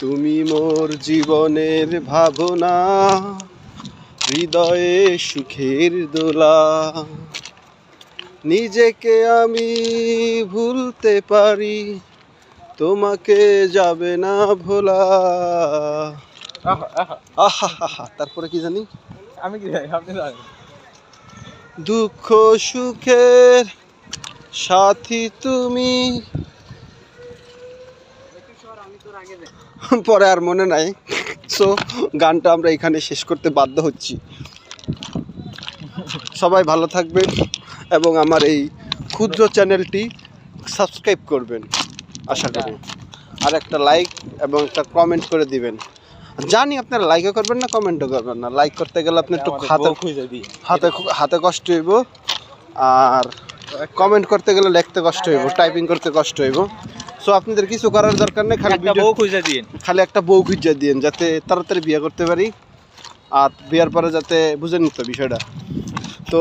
তুমি মোর জীবনের ভাবনা, হৃদয়ে সুখের দোলা, নিজেকে আমি ভুলতে পারি, তোমাকে যাবে না ভোলা। আহা, তারপরে কি জানি, আমি কি জানি, আপনি জানেন। দুঃখ সুখের সাথী তুমি। পরে আর মনে নাই, সো গানটা আমরা এখানে শেষ করতে বাধ্য হচ্ছি। সবাই ভালো থাকবেন এবং আমার এই ক্ষুদ্র চ্যানেলটি সাবস্ক্রাইব করবেন আশা করি। আর একটা লাইক এবং একটা কমেন্ট করে দিবেন। জানি আপনারা লাইকও করবেন না, কমেন্টও করবেন না। লাইক করতে গেলে আপনি একটু হাতে কষ্ট হইব, আর কমেন্ট করতে গেলে লিখতে কষ্ট হইব, টাইপিং করতে কষ্ট হইব। সো আপনাদের কিছু করার দরকার নেই, খালি একটা বউ খুঁজে দিন যাতে তাড়াতাড়ি বিয়ে করতে পারি, আর বিয়ার পরে যাতে বুঝেন তো বিষয়টা। তো